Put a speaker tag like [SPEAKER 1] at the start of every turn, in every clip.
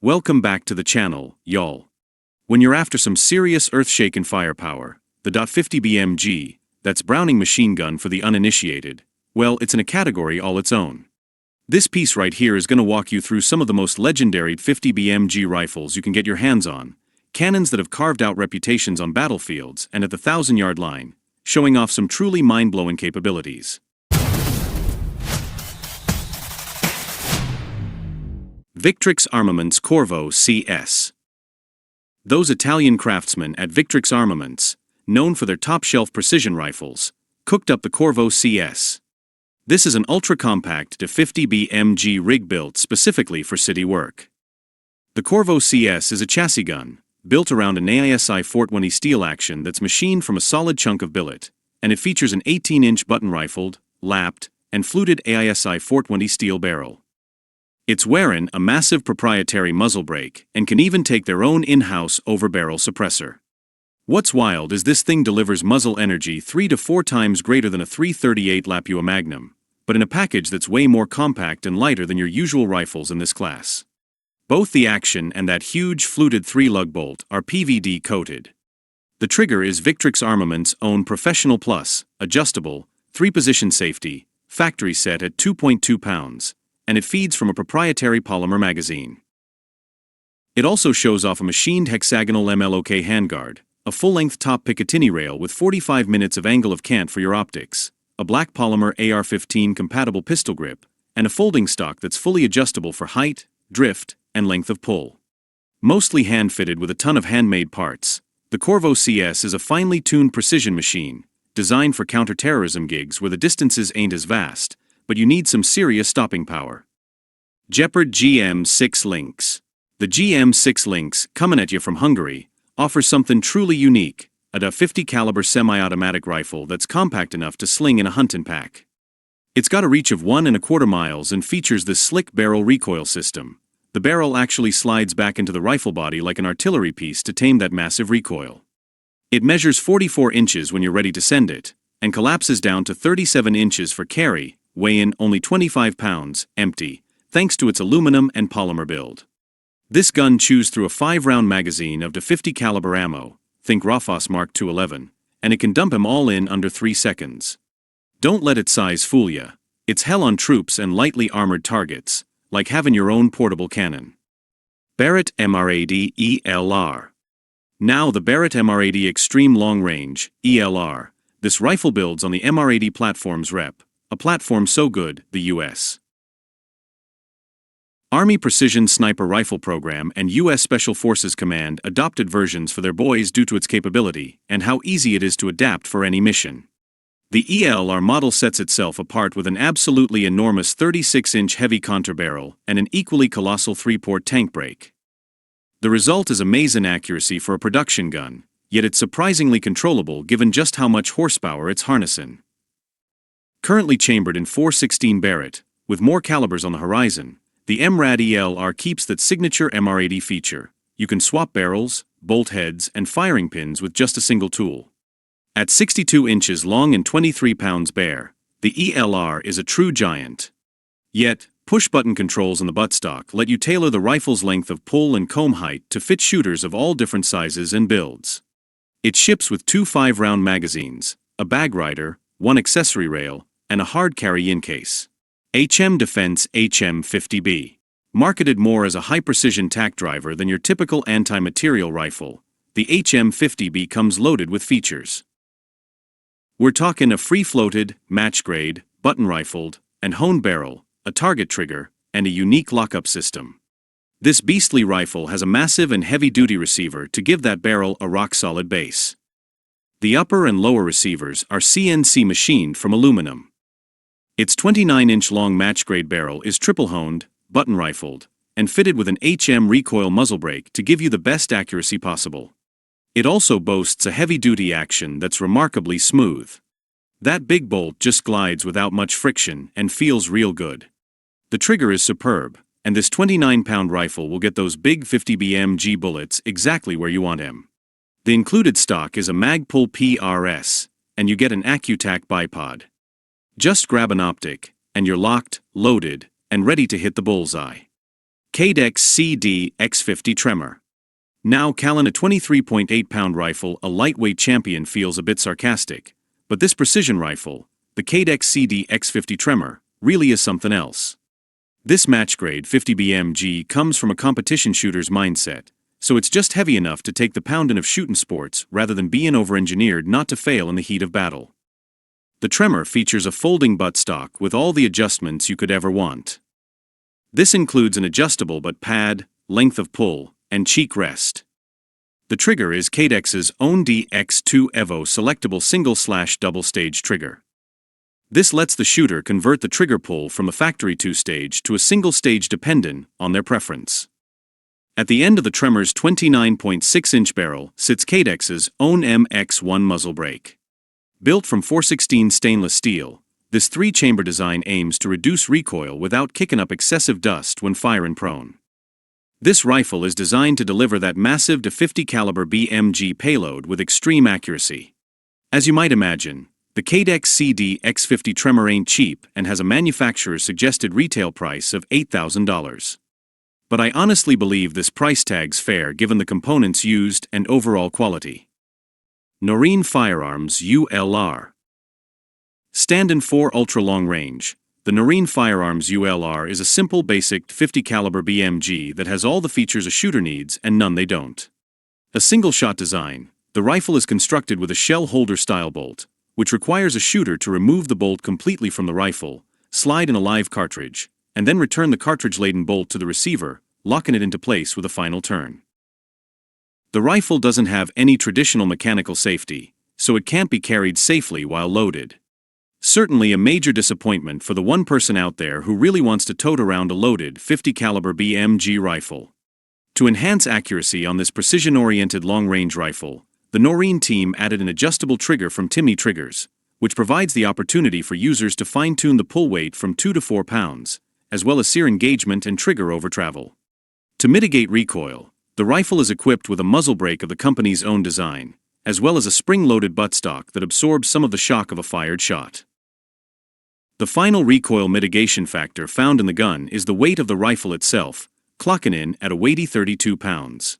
[SPEAKER 1] Welcome back to the channel, y'all. When you're after some serious earth-shaking firepower, the .50 BMG, that's Browning machine gun for the uninitiated, well, it's in a category all its own. This piece right here is going to walk you through some of the most legendary .50 BMG rifles you can get your hands on, cannons that have carved out reputations on battlefields and at the 1,000-yard line, showing off some truly mind-blowing capabilities. Victrix Armaments Corvo CS. Those Italian craftsmen at Victrix Armaments, known for their top-shelf precision rifles, cooked up the Corvo CS. This is an ultra-compact .50 BMG rig built specifically for city work. The Corvo CS is a chassis gun, built around an AISI 420 steel action that's machined from a solid chunk of billet, and it features an 18-inch button-rifled, lapped, and fluted AISI 420 steel barrel. It's wearing a massive proprietary muzzle brake and can even take their own in-house over-barrel suppressor. What's wild is this thing delivers muzzle energy 3 to 4 times greater than a .338 Lapua Magnum, but in a package that's way more compact and lighter than your usual rifles in this class. Both the action and that huge fluted 3-lug bolt are PVD coated. The trigger is Victrix Armaments' own Professional Plus, adjustable, 3-position safety, factory set at 2.2 pounds, and it feeds from a proprietary polymer magazine. It also shows off a machined hexagonal MLOK handguard, a full-length top Picatinny rail with 45 minutes of angle of cant for your optics, a black polymer AR-15 compatible pistol grip, and a folding stock that's fully adjustable for height, drift, and length of pull. Mostly hand-fitted with a ton of handmade parts, the Corvo CS is a finely tuned precision machine, designed for counter-terrorism gigs where the distances ain't as vast, but you need some serious stopping power. Jeopard GM6 Lynx. The GM6 Lynx, coming at you from Hungary, offers something truly unique, a .50 caliber semi-automatic rifle that's compact enough to sling in a hunting pack. It's got a reach of 1.25 miles and features this slick barrel recoil system. The barrel actually slides back into the rifle body like an artillery piece to tame that massive recoil. It measures 44 inches when you're ready to send it, and collapses down to 37 inches for carry, weighing only 25 pounds, empty, thanks to its aluminum and polymer build. This gun chews through a 5-round magazine of .50 caliber ammo, think Raufoss Mark 211, and it can dump 'em all in under 3 seconds. Don't let its size fool ya. It's hell on troops and lightly armored targets, like having your own portable cannon. Barrett MR80 ELR. Now the Barrett MR80 Extreme Long Range, ELR, this rifle builds on the MR80 platform's rep, a platform so good, the U.S. Army Precision Sniper Rifle Program and U.S. Special Forces Command adopted versions for their boys due to its capability and how easy it is to adapt for any mission. The ELR model sets itself apart with an absolutely enormous 36-inch heavy contour barrel and an equally colossal 3-port tank brake. The result is amazing accuracy for a production gun, yet it's surprisingly controllable given just how much horsepower it's harnessing. Currently chambered in .416 Barrett, with more calibers on the horizon, the MRAD ELR keeps that signature MR80 feature. You can swap barrels, bolt heads, and firing pins with just a single tool. At 62 inches long and 23 pounds bare, the ELR is a true giant. Yet, push-button controls on the buttstock let you tailor the rifle's length of pull and comb height to fit shooters of all different sizes and builds. It ships with 2 5-round magazines, a bag rider, 1 accessory rail, and a hard carry-in case. HM Defense HM50B. Marketed more as a high-precision tack driver than your typical anti-material rifle, the HM50B comes loaded with features. We're talking a free-floated, match-grade, button-rifled, and honed barrel, a target trigger, and a unique lockup system. This beastly rifle has a massive and heavy-duty receiver to give that barrel a rock-solid base. The upper and lower receivers are CNC machined from aluminum. Its 29-inch long match-grade barrel is triple-honed, button-rifled, and fitted with an HM recoil muzzle brake to give you the best accuracy possible. It also boasts a heavy-duty action that's remarkably smooth. That big bolt just glides without much friction and feels real good. The trigger is superb, and this 29-pound rifle will get those big .50 BMG bullets exactly where you want them. The included stock is a Magpul PRS, and you get an AccuTac bipod. Just grab an optic, and you're locked, loaded, and ready to hit the bullseye. Cadex CD X50 Tremor. Now calling a 23.8-pound rifle a lightweight champion feels a bit sarcastic, but this precision rifle, the Cadex CD X50 Tremor, really is something else. This match-grade 50 BMG comes from a competition shooter's mindset, so it's just heavy enough to take the pounding of shooting sports rather than being over-engineered not to fail in the heat of battle. The Tremor features a folding buttstock with all the adjustments you could ever want. This includes an adjustable butt pad, length of pull, and cheek rest. The trigger is Cadex's own DX2 Evo selectable single/double-stage trigger. This lets the shooter convert the trigger pull from a factory 2-stage to a single-stage depending on their preference. At the end of the Tremor's 29.6-inch barrel sits Cadex's own MX1 muzzle brake. Built from 416 stainless steel, this 3-chamber design aims to reduce recoil without kicking up excessive dust when firing prone. This rifle is designed to deliver that massive .50 caliber BMG payload with extreme accuracy. As you might imagine, the Cadex CD X50 Tremor ain't cheap and has a manufacturer's suggested retail price of $8,000. But I honestly believe this price tag's fair given the components used and overall quality. Noreen Firearms ULR. Stand-in for ultra-long range, the Noreen Firearms ULR is a simple basic .50 caliber BMG that has all the features a shooter needs and none they don't. A single-shot design, the rifle is constructed with a shell holder style bolt, which requires a shooter to remove the bolt completely from the rifle, slide in a live cartridge, and then return the cartridge-laden bolt to the receiver, locking it into place with a final turn. The rifle doesn't have any traditional mechanical safety, so it can't be carried safely while loaded. Certainly a major disappointment for the one person out there who really wants to tote around a loaded .50 caliber BMG rifle. To enhance accuracy on this precision-oriented long-range rifle, the Noreen team added an adjustable trigger from Timmy Triggers, which provides the opportunity for users to fine-tune the pull weight from 2 to 4 pounds, as well as sear engagement and trigger over travel. To mitigate recoil, the rifle is equipped with a muzzle brake of the company's own design, as well as a spring-loaded buttstock that absorbs some of the shock of a fired shot. The final recoil mitigation factor found in the gun is the weight of the rifle itself, clocking in at a weighty 32 pounds.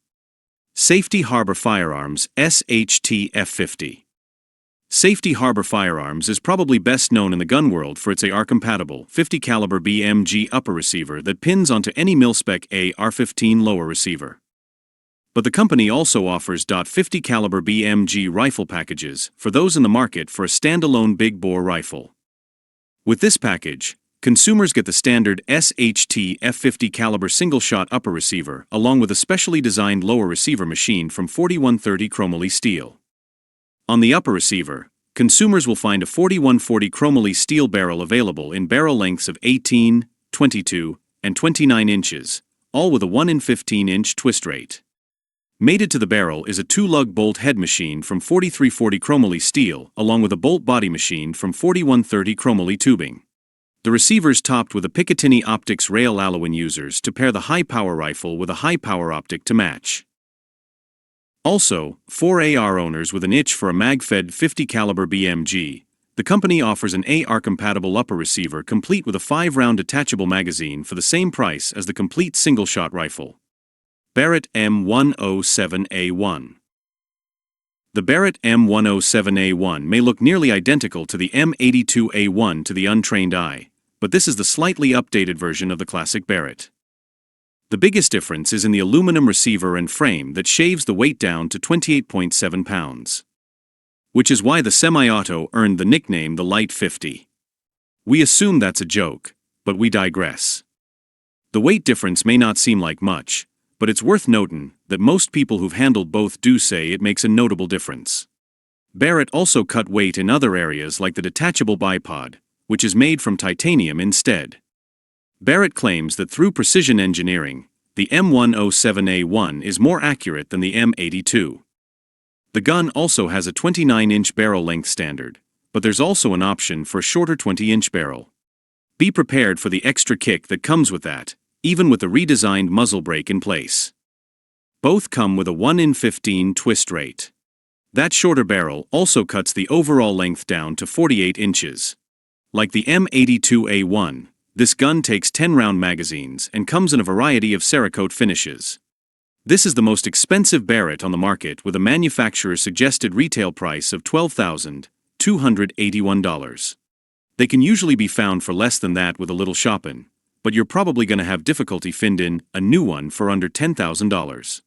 [SPEAKER 1] Safety Harbor Firearms SHT F50. Safety Harbor Firearms is probably best known in the gun world for its AR-compatible .50 caliber BMG upper receiver that pins onto any mil-spec AR-15 lower receiver. But the company also offers .50 caliber BMG rifle packages for those in the market for a standalone big-bore rifle. With this package, consumers get the standard SHT F50 caliber single-shot upper receiver along with a specially designed lower receiver machined from 4130 chromoly steel. On the upper receiver, consumers will find a 4140 chromoly steel barrel available in barrel lengths of 18, 22, and 29 inches, all with a 1 in 15-inch twist rate. Mated to the barrel is a 2-lug bolt head machine from 4340 chromoly steel along with a bolt body machine from 4130 chromoly tubing. The receiver's topped with a Picatinny Optics rail Alloy users to pair the high-power rifle with a high-power optic to match. Also, for AR owners with an itch for a mag-fed .50 caliber BMG, the company offers an AR-compatible upper receiver complete with a 5-round detachable magazine for the same price as the complete single-shot rifle. Barrett M107A1. The Barrett M107A1 may look nearly identical to the M82A1 to the untrained eye, but this is the slightly updated version of the classic Barrett. The biggest difference is in the aluminum receiver and frame that shaves the weight down to 28.7 pounds. Which is why the semi-auto earned the nickname the Light 50. We assume that's a joke, but we digress. The weight difference may not seem like much, but it's worth noting that most people who've handled both do say it makes a notable difference. Barrett also cut weight in other areas like the detachable bipod, which is made from titanium instead. Barrett claims that through precision engineering, the M107A1 is more accurate than the M82. The gun also has a 29-inch barrel length standard, but there's also an option for a shorter 20-inch barrel. Be prepared for the extra kick that comes with that, even with the redesigned muzzle brake in place. Both come with a 1 in 15 twist rate. That shorter barrel also cuts the overall length down to 48 inches. Like the M82A1, This gun takes 10-round magazines and comes in a variety of Cerakote finishes. This is the most expensive Barrett on the market with a manufacturer's suggested retail price of $12,281. They can usually be found for less than that with a little shopping, but you're probably going to have difficulty finding a new one for under $10,000.